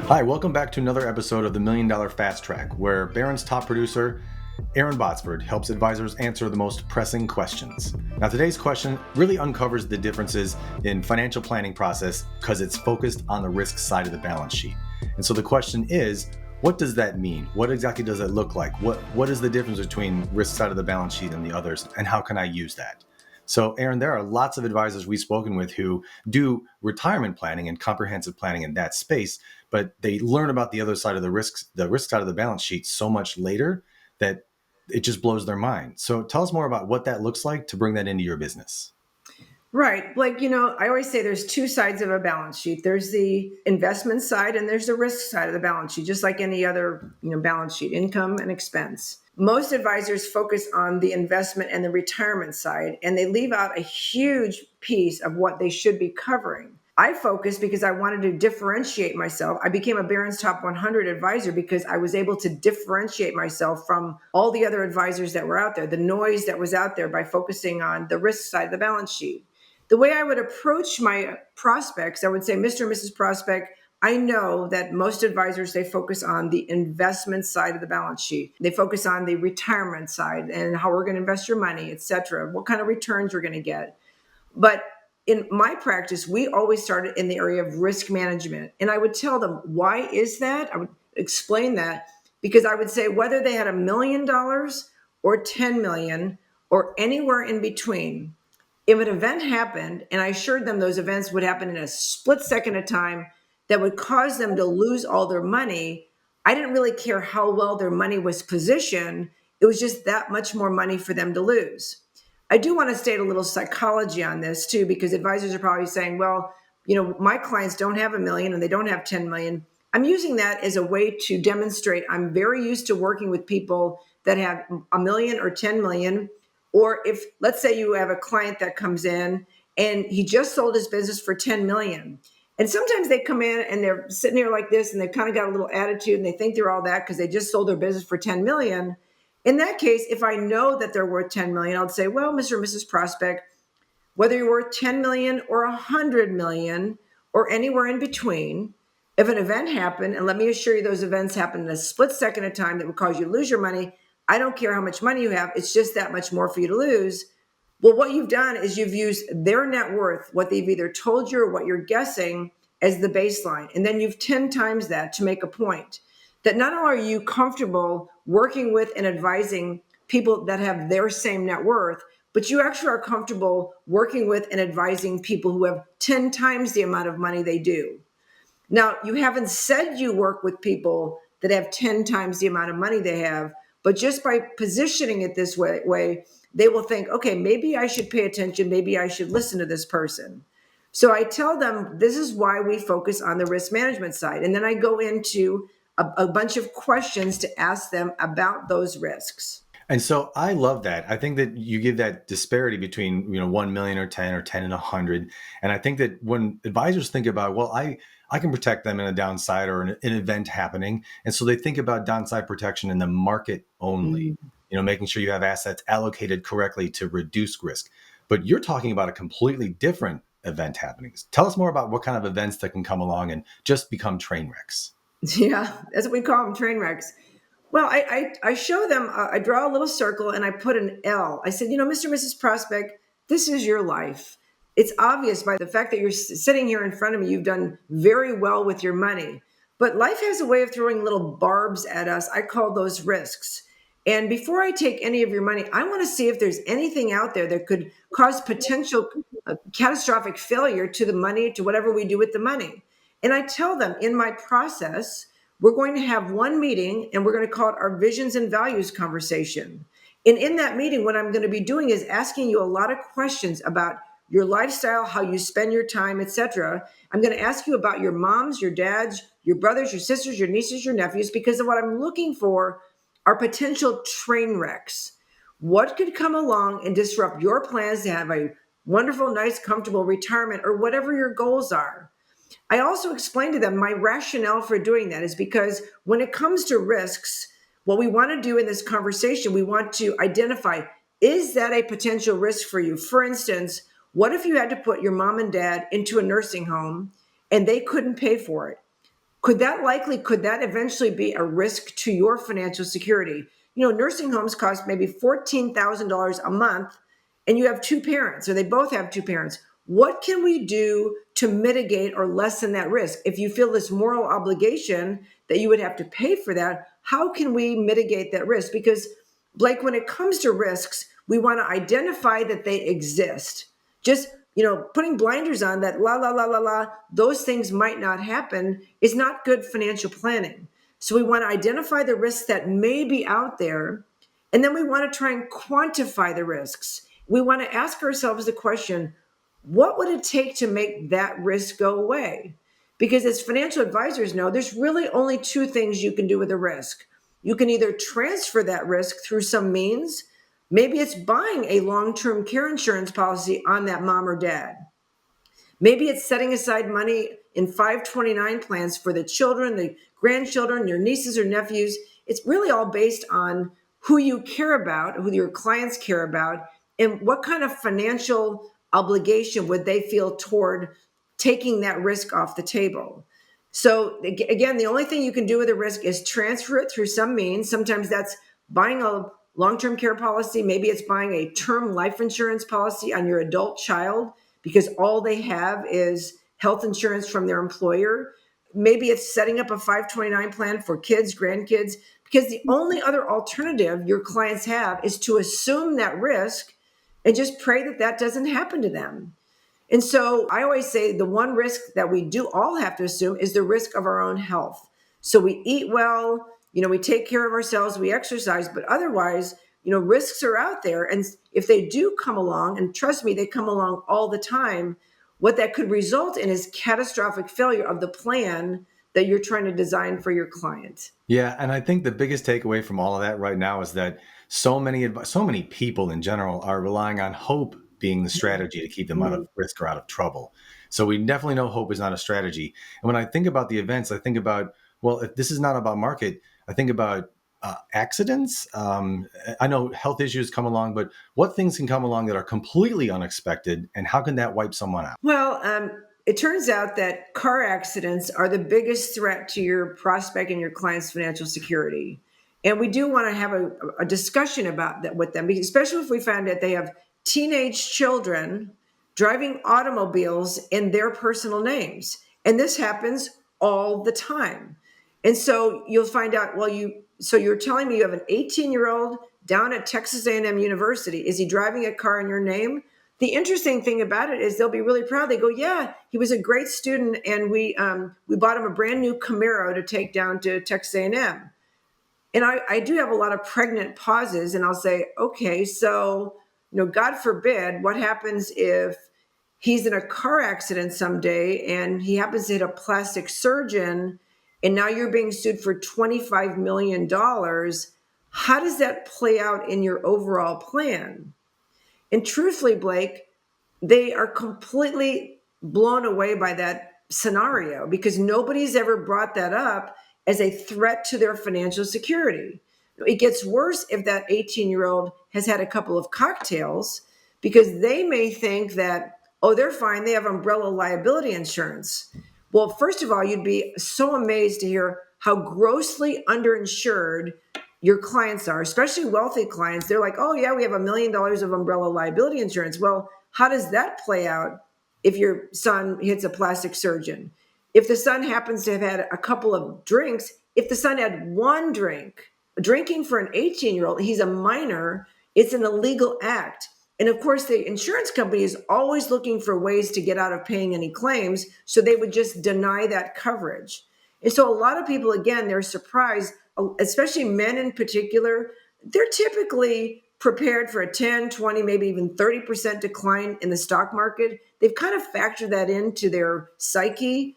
Hi, welcome back to another episode of the Million Dollar Fast Track, where Barron's top producer, Erin Botsford, helps advisors answer the most pressing questions. Now, today's question really uncovers the differences in financial planning process because it's focused on the risk side of the balance sheet. And so the question is, what does that mean? What exactly does it look like? What is the difference between risk side of the balance sheet and the others, and how can I use that? So, Erin, there are lots of advisors we've spoken with who do retirement planning and comprehensive planning in that space, but they learn about the other side of the risk side of the balance sheet so much later that it just blows their mind. So, tell us more about what that looks like to bring that into your business. Right. I always say there's two sides of a balance sheet. There's the investment side and there's the risk side of the balance sheet, just like any other, balance sheet, income and expense. Most advisors focus on the investment and the retirement side, and they leave out a huge piece of what they should be covering. I focused because I wanted to differentiate myself. I became a Barron's Top 100 advisor because I was able to differentiate myself from all the other advisors that were out there, the noise that was out there, by focusing on the risk side of the balance sheet. The way I would approach my prospects, I would say, Mr. and Mrs. Prospect, I know that most advisors, they focus on the investment side of the balance sheet. They focus on the retirement side and how we're going to invest your money, et cetera, what kind of returns we're going to get. But in my practice, we always started in the area of risk management. And I would tell them, why is that? I would explain that because I would say whether they had $1 million or 10 million or anywhere in between, if an event happened, and I assured them those events would happen in a split second of time that would cause them to lose all their money, I didn't really care how well their money was positioned. It was just that much more money for them to lose. I do want to state a little psychology on this too, because advisors are probably saying, well, my clients don't have 1 million and they don't have 10 million. I'm using that as a way to demonstrate I'm very used to working with people that have 1 million or 10 million. Or if, let's say, you have a client that comes in and he just sold his business for 10 million. And sometimes they come in and they're sitting here like this and they've kind of got a little attitude and they think they're all that because they just sold their business for 10 million. In that case, if I know that they're worth 10 million, I'll say, well, Mr. and Mrs. Prospect, whether you're worth 10 million or 100 million or anywhere in between, if an event happened, and let me assure you those events happen in a split second of time that would cause you to lose your money, I don't care how much money you have, it's just that much more for you to lose. Well, what you've done is you've used their net worth, what they've either told you or what you're guessing, as the baseline. And then you've 10 times that to make a point that not only are you comfortable working with and advising people that have their same net worth, but you actually are comfortable working with and advising people who have 10 times the amount of money they do. Now, you haven't said you work with people that have 10 times the amount of money they have, but just by positioning it this way, they will think, okay, maybe I should pay attention. Maybe I should listen to this person. So I tell them this is why we focus on the risk management side. And then I go into a bunch of questions to ask them about those risks. And so I love that. I think that you give that disparity between, 1 million or 10 and 100. And I think that when advisors think about, well, I can protect them in a downside or an event happening. And so they think about downside protection in the market only, making sure you have assets allocated correctly to reduce risk. But you're talking about a completely different event happening. Tell us more about what kind of events that can come along and just become train wrecks. Yeah, that's what we call them, train wrecks. Well, I show them, I draw a little circle and I put an L. I said, Mr. and Mrs. Prospect, this is your life. It's obvious by the fact that you're sitting here in front of me, you've done very well with your money. But life has a way of throwing little barbs at us. I call those risks. And before I take any of your money, I want to see if there's anything out there that could cause potential catastrophic failure to the money, to whatever we do with the money. And I tell them in my process, we're going to have one meeting and we're going to call it our visions and values conversation. And in that meeting, what I'm going to be doing is asking you a lot of questions about your lifestyle, how you spend your time, etc. I'm going to ask you about your moms, your dads, your brothers, your sisters, your nieces, your nephews, because of what I'm looking for are potential train wrecks. What could come along and disrupt your plans to have a wonderful, nice, comfortable retirement or whatever your goals are? I also explained to them my rationale for doing that is because when it comes to risks, what we want to do in this conversation, we want to identify, is that a potential risk for you? For instance, what if you had to put your mom and dad into a nursing home and they couldn't pay for it, could that eventually be a risk to your financial security? Nursing homes cost maybe $14,000 a month, and you have two parents, or they both have two parents. What can we do to mitigate or lessen that risk? If you feel this moral obligation that you would have to pay for that, how can we mitigate that risk? Because, Blake, when it comes to risks, we want to identify that they exist. Just putting blinders on that, la la la la la, those things might not happen, is not good financial planning. So we want to identify the risks that may be out there, and then we want to try and quantify the risks. We want to ask ourselves the question, what would it take to make that risk go away? Because as financial advisors know, there's really only two things you can do with a risk. You can either transfer that risk through some means. Maybe it's buying a long-term care insurance policy on that mom or dad. Maybe it's setting aside money in 529 plans for the children, the grandchildren, your nieces or nephews. It's really all based on who you care about, who your clients care about, and what kind of financial obligation would they feel toward taking that risk off the table. So again, the only thing you can do with a risk is transfer it through some means. Sometimes that's buying a long-term care policy. Maybe it's buying a term life insurance policy on your adult child because all they have is health insurance from their employer. Maybe it's setting up a 529 plan for kids, grandkids, because the only other alternative your clients have is to assume that risk and just pray that that doesn't happen to them. And so I always say the one risk that we do all have to assume is the risk of our own health. So we eat well, we take care of ourselves, we exercise, but otherwise, risks are out there. And if they do come along, and trust me, they come along all the time, what that could result in is catastrophic failure of the plan that you're trying to design for your client. Yeah, and I think the biggest takeaway from all of that right now is that so many people in general are relying on hope being the strategy to keep them out of risk or out of trouble. So we definitely know hope is not a strategy. And when I think about the events, I think about, well, if this is not about market, I think about accidents. I know health issues come along, but what things can come along that are completely unexpected, and how can that wipe someone out? Well, it turns out that car accidents are the biggest threat to your prospect and your client's financial security. And we do want to have a discussion about that with them, especially if we find that they have teenage children driving automobiles in their personal names. And this happens all the time. And so you'll find out, so you're telling me you have an 18-year-old down at Texas A&M University. Is he driving a car in your name? The interesting thing about it is they'll be really proud. They go, yeah, he was a great student, and we bought him a brand new Camaro to take down to Texas A&M. And I do have a lot of pregnant pauses, and I'll say, okay, so, God forbid, what happens if he's in a car accident someday and he happens to hit a plastic surgeon, and now you're being sued for $25 million? How does that play out in your overall plan? And truthfully, Blake, they are completely blown away by that scenario because nobody's ever brought that up as a threat to their financial security. It gets worse if that 18-year-old has had a couple of cocktails because they may think that, oh, they're fine, they have umbrella liability insurance. Well, first of all, you'd be so amazed to hear how grossly underinsured your clients are, especially wealthy clients. They're like, oh, yeah, we have $1 million of umbrella liability insurance. Well, how does that play out if your son hits a plastic surgeon? If the son happens to have had a couple of drinks, if the son had one drink, drinking for an 18-year-old, he's a minor, it's an illegal act. And of course, the insurance company is always looking for ways to get out of paying any claims, so they would just deny that coverage. And so a lot of people, again, they're surprised, especially men in particular. They're typically prepared for a 10, 20, maybe even 30% decline in the stock market. They've kind of factored that into their psyche.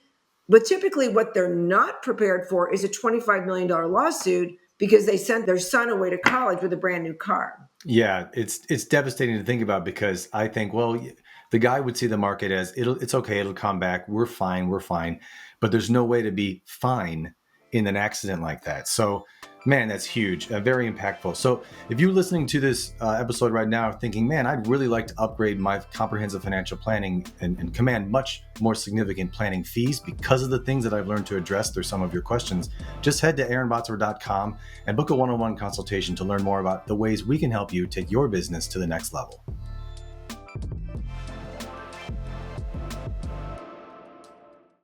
But typically what they're not prepared for is a $25 million lawsuit because they sent their son away to college with a brand new car. Yeah, it's devastating to think about because I think, well, the guy would see the market as it's okay, it'll come back, we're fine, but there's no way to be fine in an accident like that. So, man, that's huge, very impactful. So, if you're listening to this episode right now thinking, man, I'd really like to upgrade my comprehensive financial planning and command much more significant planning fees because of the things that I've learned to address through some of your questions, just head to erinbotsford.com and book a one-on-one consultation to learn more about the ways we can help you take your business to the next level.